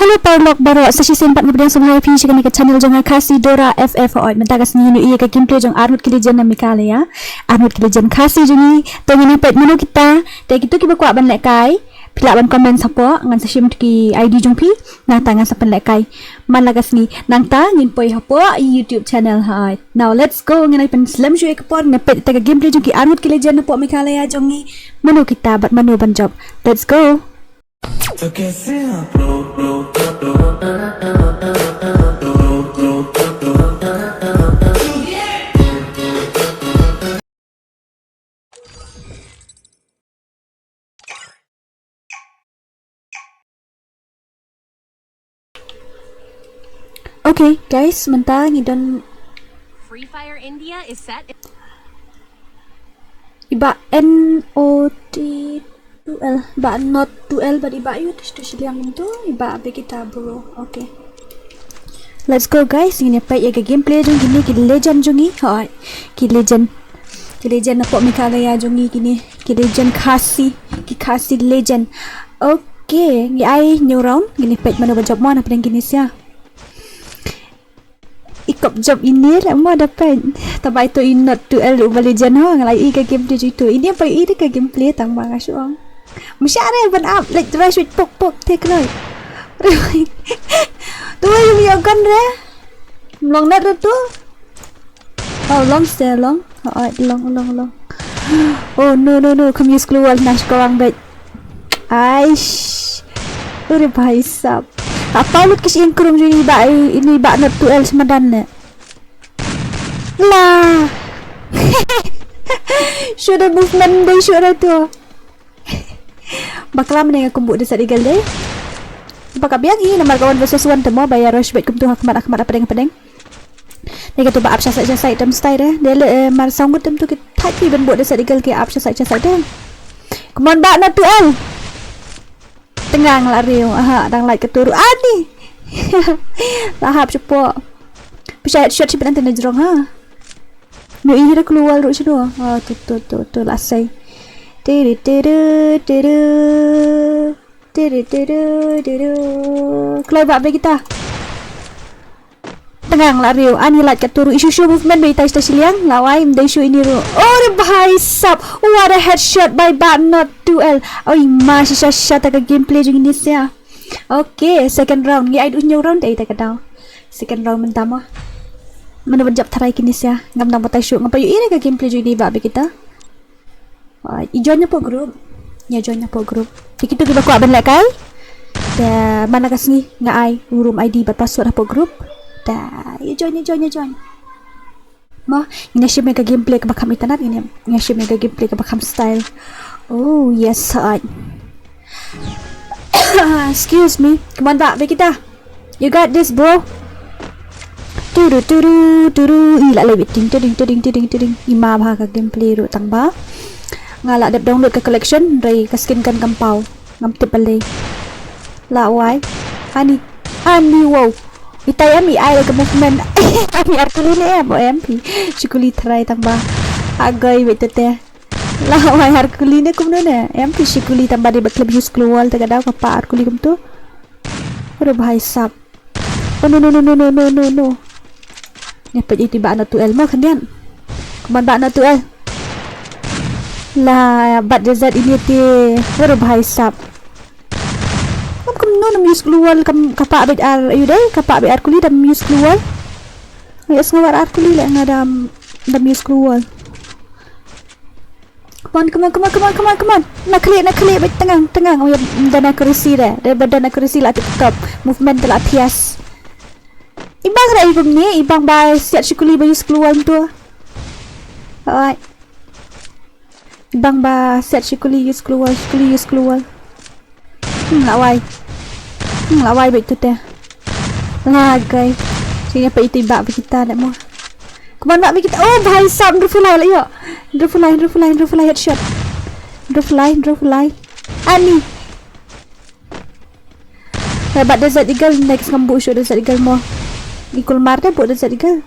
Halo Parlok baru sesi sempat kemudian semua happy jika ke channel jangan kasih Dora FF oit mentakas ni iya ke gameplay jang Arnold kilijan na mikale ya Arnold kilijan kasih jungi tengin pet menu kita dan gitu kita kuat ban lekai pila ban komen sapo ngan sesi ki ID jong pi nah tangan sapen lekai man lagas ni nang ta ngin poi hapo YouTube channel hai now let's go ngan pen slam jue ke por ngepet te gameplay jong ki Arnold kilijan na po mikale ya jongi menu kita bat menu ban job let's go. Okay, guys, sementara ngidon Free Fire India is set. Iba NOT 2L, iba not 2L, but iba yun to silang itu, iba VEGITA bro. Okay. Let's go guys, ini apa ya gameplay jong gini ki legend jongi. Hai. Ki legend na po mikagaya jongi gini. Ki legend kasi legend. Okay, ni ai new round gini page mana job mo na pedang gini sia. Ikop job ini lah mau dapat tapi itu not 2L ubah legend ho ngalai ke gameplay itu. Ini apa ini ke gameplay tang bang asyong. Masyare ban up like rush with pok take loy. Tu yung yogan re. Long net tu. Oh long stay long. Oh long. Oh no. Come use keluar nash korang bet. Aish. Ure bhai sab. Apa lu kes yang kurung ini ba not 2L semadan ne. Lah. Shoulda movement dai shoulda tu. Bakalan menengah kumbuk desa digal deh. Baka biangi nama kawan versus one temo bayar rush bet kumtu hakmat apa pedeng. Nega tu ba apsa saja side dem style deh. Dele mar song tem tu ke thaki ben buat desa digal ke apsa saja deh. Come on ba na 2L. Tengang lah riu. Aha dang like keturu ani. Lahap cepo. Bisa shot si penanti na jerong ha. Nu ihira keluar ru sido. Ah tu lasai. Kelai bak kita. Tengang lah riu. Ani lat kat turu. Isu movement berita ista siliang. Lawai mda isu ini ru. Oh bahai sap. What a headshot by bat not 2L. Oh masih shot ke gameplay jeng ini sia. Okay, second round. Ngi aidu new round tak kadang. Second round mentama. Mana berjap tarai kini sia. Ngam nang batai shoot. Ngapa yu ini ke gameplay jeng ini bak kita. Join po group. Ya join po group. Begitu kita kuat ben lekai. Da mana kasni ngai room ID bat password po group. Da ya join. Mo ini share mega gameplay ke bakam internet ini. Ini share mega gameplay ke bakam style. Oh yes I. Excuse me. Come on back kita. You got this bro. Turu. Ila lebih ting. Ima bah ke gameplay ru tang ba. Ngala dap download ke collection dari ke skin kan kampau ngam tip balai la wai ani wow itai ami ai ke movement ami arkuli ne bo MP sikuli try tamba agai betete la wai arkuli ne kumno ne MP sikuli tamba de club use keluar ta kada ka pa arkuli kum tu ore bhai sap oh no ne pe tiba na 2L ma khandian kuman ba na 2L lah bat desert ini te baru bhai sap kam no nam use keluar kam kapa abet ar ayu dai kapa abet ar kuli dam use keluar ya ngawar ar kuli la ngadam dam use keluar come on nak klik bet tengang oh ya dan akurasi dah badan akurasi la tiktok movement la tias ibang ra ibang ni ibang ba siat sikuli ba use keluar tu alright Ibang ba set sikuli use keluar. Lawai betul teh. Lagai. Sini apa itu ibak kita nak mo. Kemana bak kita? Oh bhai sab drofulai lah yo. Drofulai headshot. Drofulai. Ani. Hebat desert eagle next ngambu show desert eagle mo. Ikul mar deh buat desert eagle.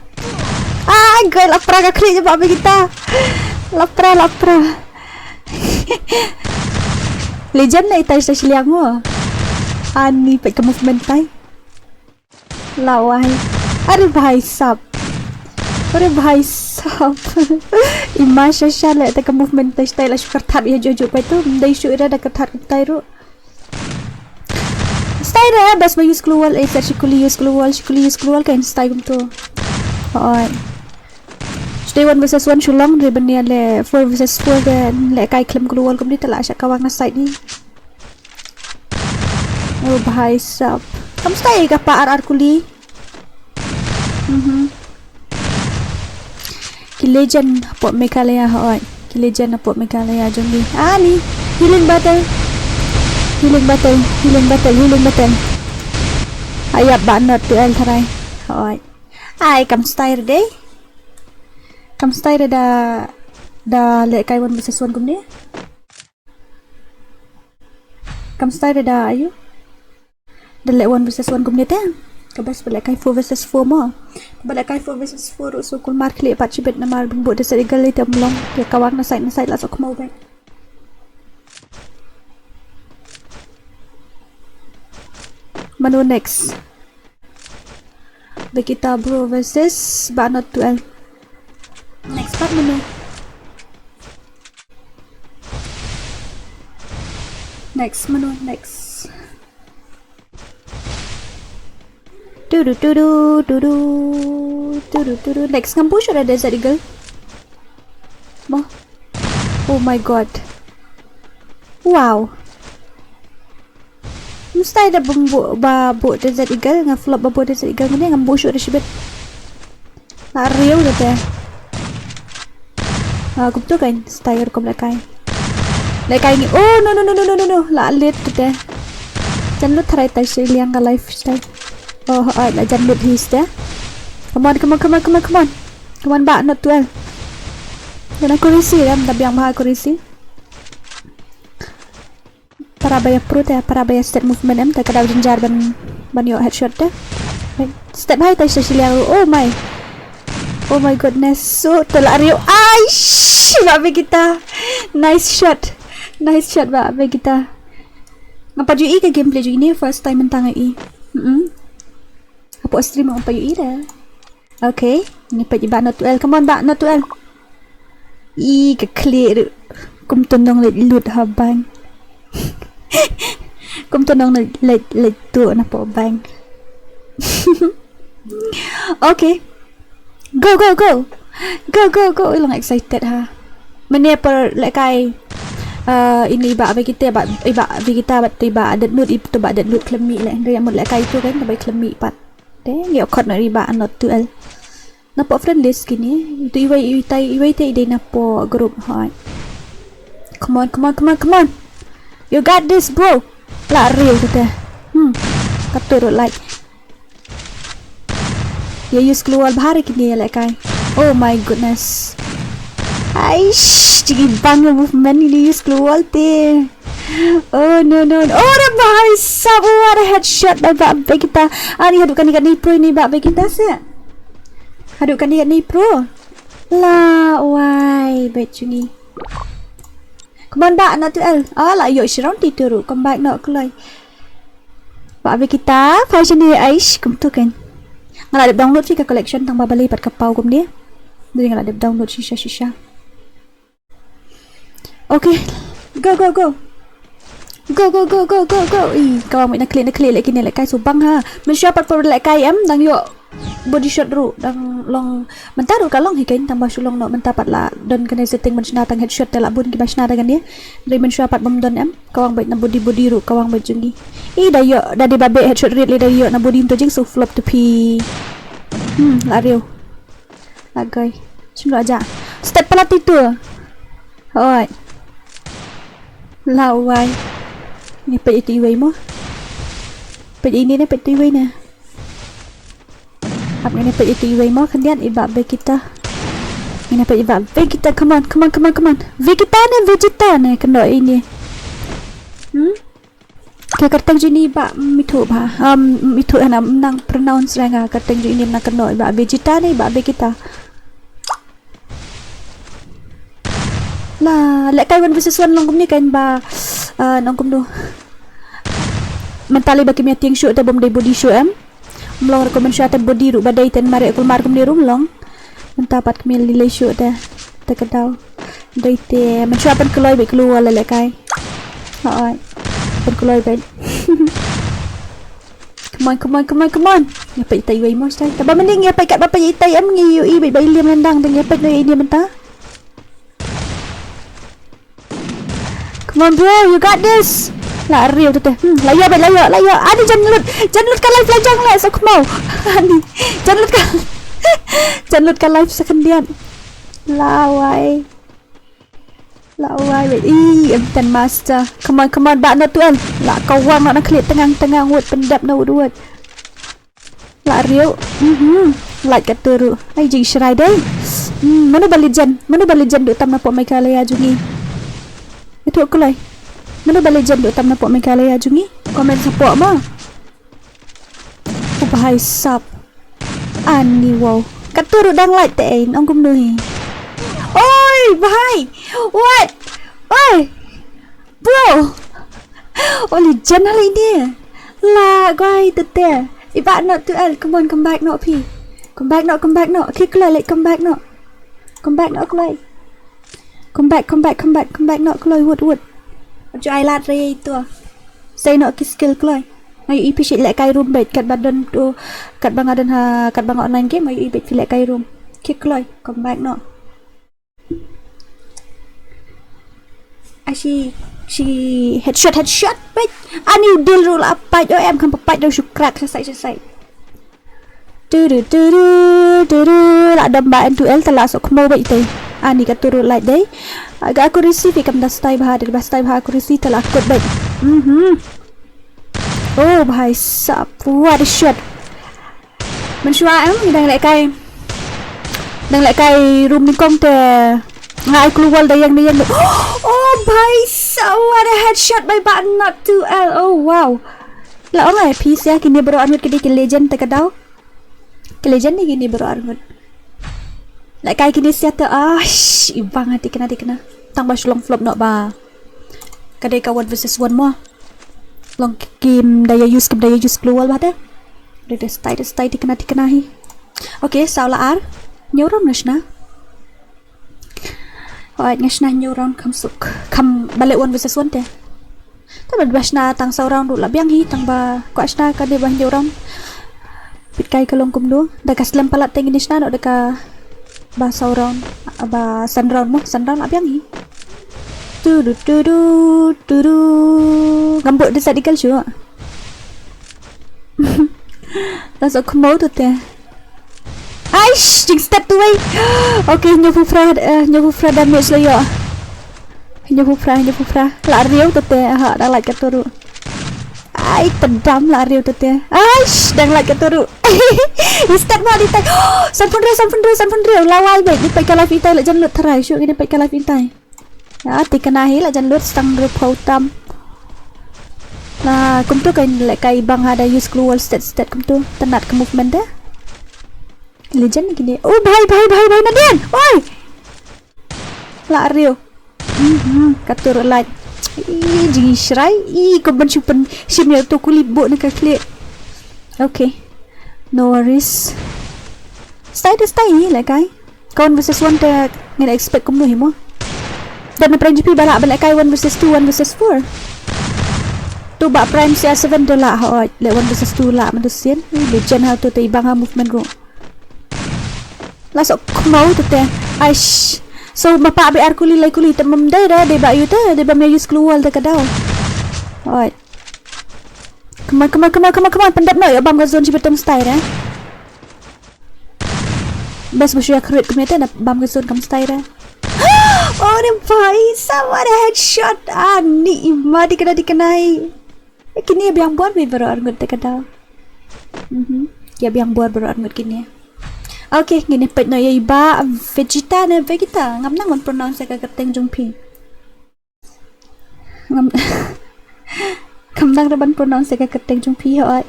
Gai lapra ka klik je bak kita. Lapra. Legend na itai sa siliang mo. Ani pe ke movement tai. Lawai. Are bhai sab. Are bhai sab. Ima shasha le ta ke movement tai style la shukar that ya jojo pe tu dai shu ira da ke that tai ru. Style ya bas ba use glue wall shikuli use glue wall kan style kum tu. Oi. Stay 1 versus 1 shulong ribania le 4 versus 4 dan le kai klem glue wall kum ni tala sha kawang na side ni. Oh bhai sab. Kamu stay ka pa RR kuli. Ki legend po Meghalaya hoy. Ki legend po Meghalaya jom ni. Ni healing battle. Ayap ba not to el tharai. Hoy. Ai kam stay day. Kam stay da le kai 1 versus 1 kum ni. Kam stay da ayu. Da le 1 versus 1 kum ni ta. Kabas balik kai 4 versus 4 mo. Balik kai 4 versus 4 so kul mar kle pat chibet na mar bimbo de sari gal itam long ke kawang na side la so kmo back. Manu next. VEGITA bro versus Banot 12. Next part manu. Next. Next ngampush or ada Desert Eagle? Oh my god. Wow. Mustahil ada babu Desert Eagle nga flop babu Desert Eagle ni ngampush or shibet. Na real gitu ya. Aku tu kan style kom lekai ni. Oh no. La lit gitu ya. Jangan lu try tai liang ka lifestyle. Oh, la jangan lut his ya. Come on, ba not 12. Jangan aku risi ya, tapi yang mahal aku risi. Para bayar pro ya, para bayar step movement em, tak ada jenjar ban yo headshot ya. Step high tai liang. Oh my goodness. So telario. Aish, ba VEGITA. Nice shot ba VEGITA. Ngapa ju ke gameplay ju ini first time mentang i. Apa stream apa ju ida. Okay, ni pa ba not 12. Come on ba not 12. Ke clear. Kum tonong lut habang. Kum tonong le tu na po bang. Okay. Go. Ilang excited ha. Mene per lekai ini ba VEGITA bat tiba adat nut itu ba adat nut klemi le dia mod lekai tu kan tabai klemi pat. Deh yo khot na riba not 12. Napo friend list kini itu iwai te ide napo group ha. Come on. You got this bro. La real kita. Katur like. Ya use keluar bahari kini lekai. Oh my goodness. Aish, cigi bang movement ini use keluar te. Oh no. Oh the boy sab what a headshot by VEGITA. Ni hadupkan dekat ni pro ini VEGITA se. Hadupkan dekat ni pro. La why bet ni. Come on back not to L. La yo shround tituru. Come back not kelai. VEGITA fashion ni aish kum tu kan. Ngala ada download sih ke collection tang babali pat kapau kum dia. Jadi ngala ada download shisha. Okay. Go. Kau nak clear lagi ni lekai subang ha. Mensiapat per lekai em dang yo body shot ru dang long mentaru kalong hikain tambah sulong no mentapat la don kena setting mensna tang headshot la bun ki basna dengan dia. Dari mensiapat bomdon em kawang bait na body ru kawang bait jungi. Dayo dah di babe headshot rate le dayo na body to jing so flop to pi. Lario. Agay. Sino aja. Step pala itu. Hoy. Lawai. Ni pe itu iway mo. Pe ini na pe itu iway na. Ap ni pe itu iway mo kandian iba VEGITA. Ini pe iba VEGITA. Come on. VEGITA na kena ini. Kaya kartang jini ba mitu ba. Mitu ana nang pronounce ra nga kartang jini na kena iba VEGITA ni iba VEGITA. La lekai 1 versus 1 nongkum ni kan ba nongkum do mentali bagi mi ting shoot ta bom dai body shoot em mlong recommend shot ta body ru badai ten mari kul mar kum ni rum long mentapat kami lilai shoot ta kadau dai te men shot pan keloi bai keluar le kai oi pan keloi bai come on ya pai tai wei mo sai ta ba mending ya pai kat bapa ya tai em ngi ui bai liam landang teng ya pai noi dia menta. Come on bro, you got this. Lari tu teh. Layak. Ani jangan lut kan live lajang lah so mau. Ani jangan lut kan live sekendian. Lawai. Em ten master. Come on bak no tuan. La kawang nak klik tengah word pendap no word. Lari. Like kat turu. Ai jing shrai dai. Mana balik jan duk tam napok mai kalaya jungi. Itu aku lai. Mana balik jan duk tam napok mai kalaya jungi. Komen support ma. Bahai sap. Ani wow. Kat turu dang like te ong kum nui. Oi, bahai. What? Oi. Bro. Oli jan hal ini. La guai tete. Ibat not to L. Come on, come back not P. Come back not. Okay, kelai like come back not. Come back not kelai. Come back not kelai wood. Cho ai lát re tu. Say not skill kelai. Ayo ipishit lek kai room bait kat badan tu kat bang online game ayo ibit lek kai room. Okay kelai. Come back not. She headshot bait. Ani deal rule apa cho em không bait đâu sụp crack sai. Lah damba N2L telah sok mau baik tu. Ani kat turun like day. Agak aku receive ikam dah stay bahar aku receive telah kot baik. Oh bahai sap. What a shot. Menshua em đang lại cay room ni kong te. Ngai keluar dah yang. Oh bahai sap. What a headshot by button not 2L. Oh wow. Lah orang piece ya kini baru anut ke legend tak kadau. Legend ni gini baru armut. Like kayak gini siapa ibang hati kena tang bas long flop nak ba kadai kawan versus one mo long game daya use keluar ba dah stay kena hi. Okay salah ar nyoron ngasna alright ngasna nyoron kam balik one versus one teh tapi basna tang saurang dulu biang hi tang ba ko asna kadai bah nyoron pitkai kalong kumdu dekat slam palat tengin isna nak dekat bahasa orang ba sunround abiang hi tu gambut dia sadikal syuk langsung kemau tu teh aish jing step tu wei okay nyofu fra damage lah ya nyofu fra la riau tu teh dah like katuru ai pedam lah riau tu teh aish dah like katuru step ma di tai sampun re lawai baik di pai kala fitai la jan lut tharai syuk ni pai kala fitai ya tikanahi la jan lut stang ru pautam nah kum tu kan le kai bang ada use keluar stat kum tu tenat ke movement dah legend ni gini oh bhai nadian oi la rio katur like jing shrai ko ban chupan simya tu kulibuk nak klik okay no worries. Stay ni lah kai. Kawan versus one tak ngena expect kum nuhi mo. Dan prime GP balak kai 1 versus 2 1 versus 4. Tu bak prime CR7 tu lah hoi. Le 1 versus 2 lah manusia. Legend how tu ibang ha movement ro. Lasok mau tu teh. Aish. So bapak BR kuli temam dai dah de bak yu teh de bam use keluar dah kadau. Hoi. Come on, pendap no ya bam ke zone cibetem style eh. Bas bersyukur keret kemete nak bam ke zone kam style eh. Oh ni boy, sama ada headshot. Ni ima dikenai. Kini biang buat me baru argut te kada. Ya biang buat baru argut kini. Okay, gini pet no ya iba VEGITA ngam nang pronounce ka keteng jungpi. Ngam Kamdang raban pronounce ka keteng jungpi hoi.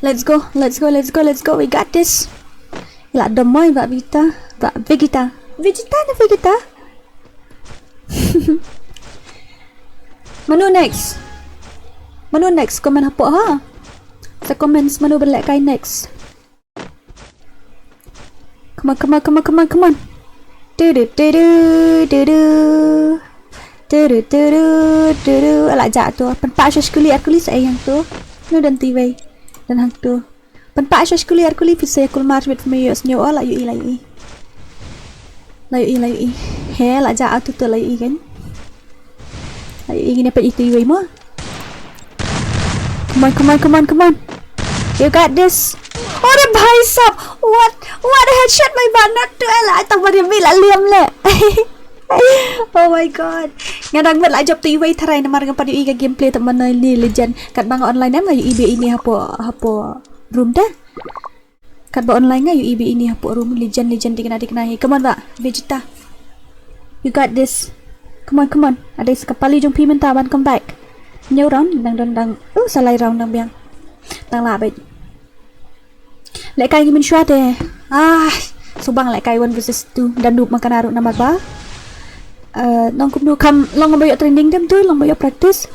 Let's go. We got this. La domoy ba VEGITA. VEGITA. Manu next. Manu next comment apa ha? Sa comments manu belak kai next. Come on. Alak jak tu. Penpak shashkuli arkuli sa yang tu. Nu dan tiwai. Dan hang tu. Penpak shashkuli arkuli pisa yakul marwit mayos nyo la yu i. He la jak tu tu la yu i kan. La yu i gini pa itu iwai mo. Come on. You got this. Oh, the bhai sab. What a headshot my bad not to ala. Tao bari bila liam le. Oh my god. Ngadang bet la job tu iwai tharai na marga padi iga gameplay tak mana ni legend. Kat bang online am ngayu ibe ini hapo room dah. Kat ba online ngayu ibe ini hapo room legend dikena. Come on ba, VEGITA. You got this. Come on. Ada sekapali jong pi menta ban come back. Nhiều round đang salai round đang biang đang là bệnh lại cay mình shot deh subang lại cay 1 versus 2 dan dup makan aruk nama ba long kum du kam long bayo training dem tu long bayo practice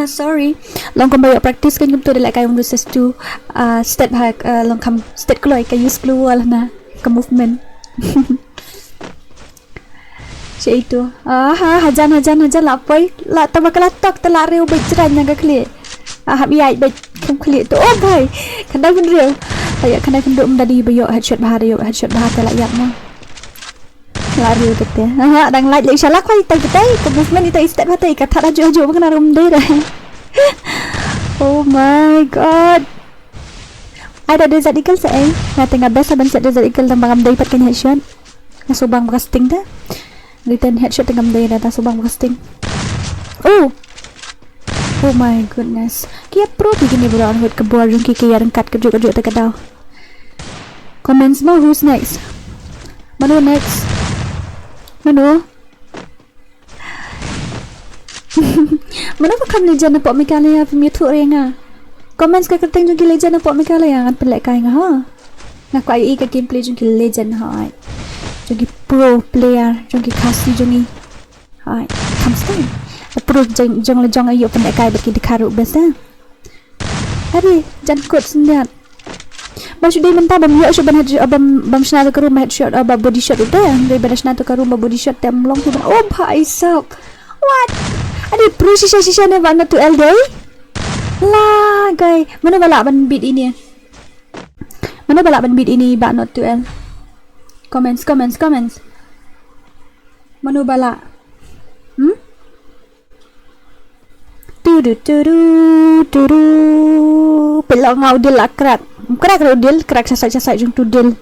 sorry long kum bayo practice kan kum tu lại cay 1 versus 2 step hack long kam step kloi kay use clue lah na ke movement itu hajan lapai la tabakalatok telariu bejran yang kekli biai bej kem kli tu oh boy kanda ben real ayak kanda kenduk mendadi bayo headshot bahar tela yak mo lariu kete dang like le salah kai tai ke movement itu step hatai kata aju mengenal rum deh oh my god ada desert eagle saya na tengah best ban set desert eagle tambang am dapat kan headshot nasubang casting dah return headshot tengah day data subang casting. Oh my goodness. Kia pro begini bulan hut ke buar jung kiki yang kat kejuk tak kadau. Comments mo who's next? Manu next. Manu pakam legend apa mikale ya pemitu renga. Comments ka kerteng jung ki legend apa mikale yang an pelek kai nga ha. Nak ai ka gameplay jung ki legend ha. Jungi pro player jungi kasi jungi hai come stay pro jong ayo pendek kai bagi dikaru besa hari jan kot sendat basu dia mentah bam yo ban bam shna ke room headshot ba body shot udah dari pada shna ke room body shot tem long tu oh bhai sab what ada pro sisa ne bana tu el day la guy mana balak ban beat ini ba not to el comments manu bala pelok ngau dil akrak rodil krak sasai jung tu dil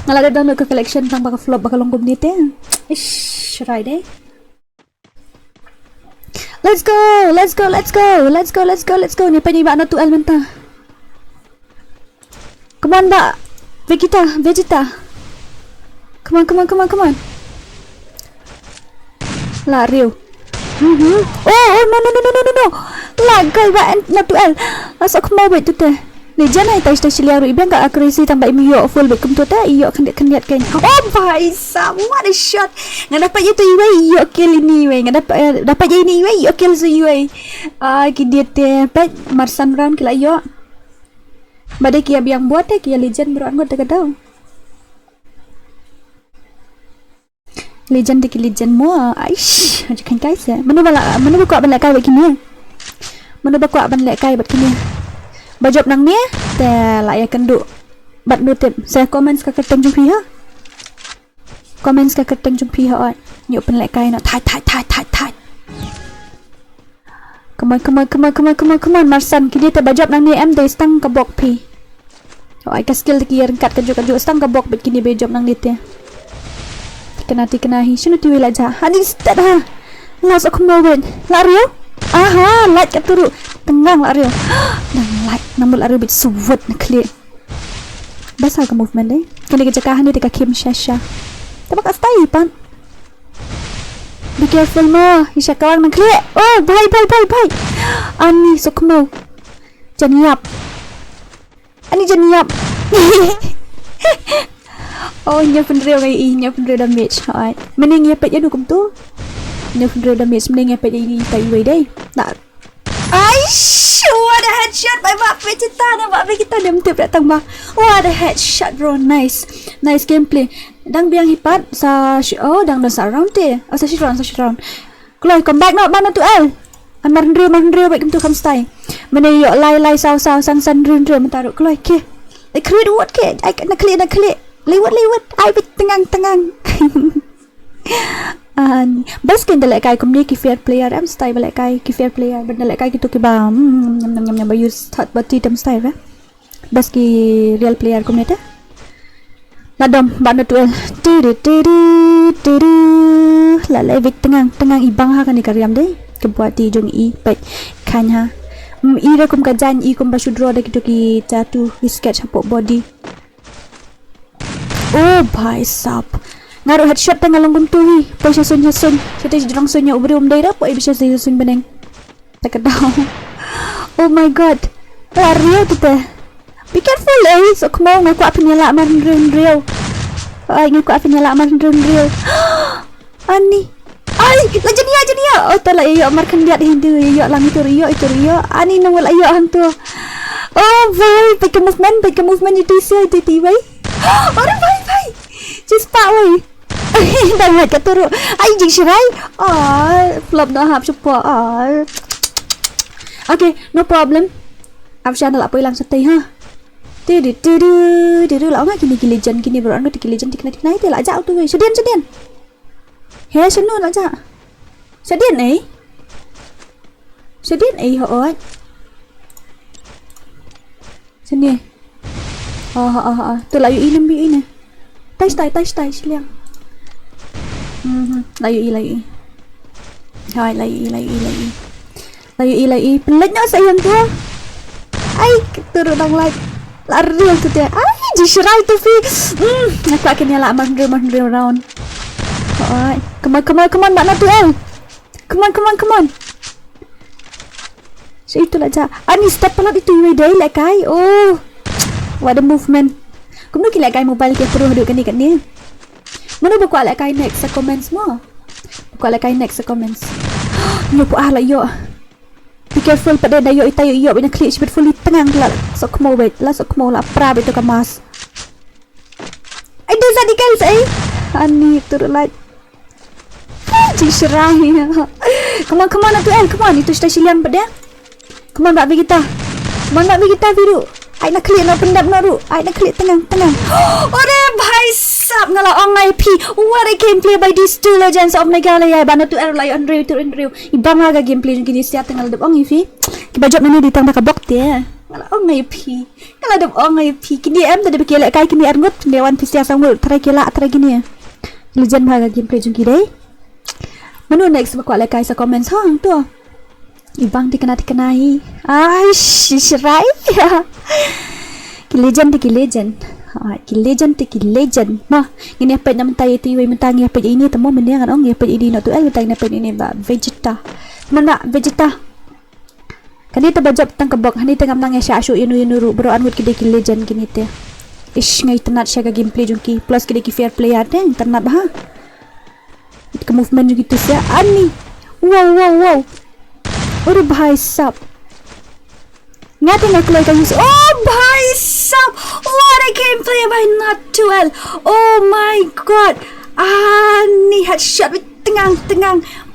ngala ada download ke collection tang bakal flop bakal longkom ni te ish right eh let's go ni pa ni ba na tu almenta come on ba VEGITA. Come on. La Rio. Oh no. La guy ba na tu el. Asok mau bet tu teh. Ni jana ita stasilia ru ibang ka akurasi tambah imiyo full bet kum tu teh iyo kan kan. Oh bhai sab what a shot. Ngan dapat itu iwe iyo kill ini we. Ngan dapat ini iwe iyo kill su iwe. Ki dia teh pet marsan round kila iyo. Badai kia biang buat kia legend bro anggot tak tahu. Legend mo aish kan guys ya. Mana bakwa ban kai begini. Mana bakwa ban kai begini. Bajop nang ni te la ya kendu. Bat nutip saya comments ka keteng jung pihak. Comments ka keteng jung pihak. Nyuk ban kai no thai. Come on Marsan kini te bajab nang ni em de stang ka bok pi. Oh ai ka skill ki rengkat ka juk stang ka bok bet kini bejab nang ni te. Kena hi sunu tu wila ja. Hani stad ha. Las aku mau ben. Lario. Aha, light ka turu. Tengang lario. Nang light namul lario bit suwet na clear. Basal ka movement deh. Kini ka jakahan ni ka kim shasha. Tabak astai pan. Be careful mo, isya kawang nang clear. Oh, bye. Ani sok mo. Janiap. Oh, nya penreo damage. Alright. Mening ya pet ya dukum tu. Nếu không damage mình nghe phải đi tại vì đây. Đã. Ai what a headshot by bạn VEGITA nè, bạn VEGITA đâm tiếp lại tầng 3. What a headshot bro, nice. Nice gameplay. Đang biang hipat sa đang sa round te. Sa round. Kloi come back no ban tu el. Marin real baik tu kam style. Mana yo lai sao san real mentaruh kloi ke. I create what ke? I nak klik. Lewat. I bit tengang. Best kan dalek kai kumni ki fair player am style dalek kai ki fair player benda dalek kai gitu ki ba nyam use third party tam style ba. Best ki real player kumni ta. Ladom ban tu el. Lalai bit tengang ibang ha kan ni kariam deh. Kebuat di jong i baik kan ha. I rekum kajan i kum basu draw dah gitu ki jatuh ki sketch hapok body. Oh bhai sab. Ngaruh headshot tengah longgong tu hi. Poi sun. Kita jerang sunnya ubri dai dah poi bisa sun beneng. Tak kedau. Oh my god. Lari kita. Be careful so come on aku akan nyala marin real. Aku akan nyala marin real. Ani. Ai, lajania. Oh tala iyo markan lihat hindu iyo lang itu iyo. Ani nangwal iyo hantu. Oh boy, pakai movement itu tiba. Ora bye. Just pak wei. Dah mat kat turu. Ai jing shirai. Flop dah hap support. Okay, no problem. Afshan nak apa hilang setai ha. Tidu lah ngah kini legend kini bro anu tik legend tik naik lah ajak tu wei. Sedian. He senu lah ajak. Sedian ho. Sini. Tu lah yu ini. Tai siliang. Layu i. Hai layu i. Peliknya sayang tu. Ai turun bang like. Lari tu dia. Ai jisrai tu fi. Aku akan nyala mandri round. Hai. Come on nak tu el. Come on. So itulah aja. Ani step pelat itu day like kai. Oh. What a movement. Kamu kira kai mobile ke perlu duduk kat ni. Mana buku alak kai next sa comments mo. Comments. Yo po lah yo. Be careful pada dayo itayo yo bina klik sibet fully tengang lah. Sok mo lah pra beto kamas. Ai dah jadi guys Ani turun like. Jisrai. Come on tu el. Come on itu stasiun yang pada. Come on Mbak VEGITA biru. Ai nak klik no pendap no ru. Ai nak klik tengang. Ore bhai sab ngala ongai pi. What a gameplay by these two legends of Meghalaya. Bana tu er lai Andrew. Ibang aga gameplay gini sia tengah dep ongai pi. Ki bajop nani di tang bok dia. Ngala ongai pi. Ngala dep ongai pi. Kini em tadi bekele kai kini arngut dewan pi sia sangul try gini. Legend bhaga gameplay jung dei. Manu next bakwa kai sa comments hang tu. Ibang dikenai. Ai shirai. Ki legend. Ki legend. Nah, ini apa yang mentai itu mentangi apa ini temu mendengar orang apa ini nak tu mentangi apa ini Mbak VEGITA. Mana VEGITA? Kan dia terbajak tang kebok, hani tengah menang ya syu inu ru bro anut ki legend kini teh. Ish ngai internet syaga gameplay jungki plus ki fair player deh internet bah. Ke movement gitu sia ani. Wow. Ore bhai sab. Ngati nak kelai kan oh bhai sab. What a gameplay by not too well. Oh my god. Ni headshot tengang.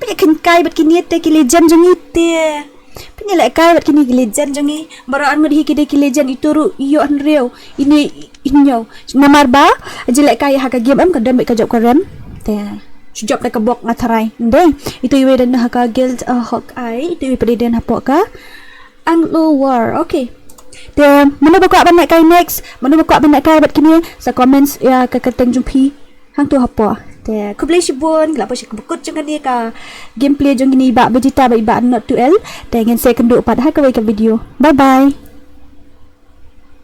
Punya kai bat kini te ki legend jong ite. Punya lek kai bat kini ki legend jong i. Baru an mudi ki legend itu ru iyo unreal. Ini inyo. Namar ba aje lek kai ha ka game am ka dam ka job ka rem. Te. Sejak dah kebok ngatarai. Ndeng, itu iwe dan haka guild Hawkeye, itu iwe pediden hapok ka Anglo War. Okay. Dan mana bakal banyak kai next? Mana bakal banyak kai bat kini sa comments ya ka keteng jumpi hang tu hapo. Dan ku play sibun, kelapa sik bekut jeng dia ka gameplay jeng ini ba VEGITA ba iba not to l. Dan ngin saya kenduk pada haka video. Bye bye.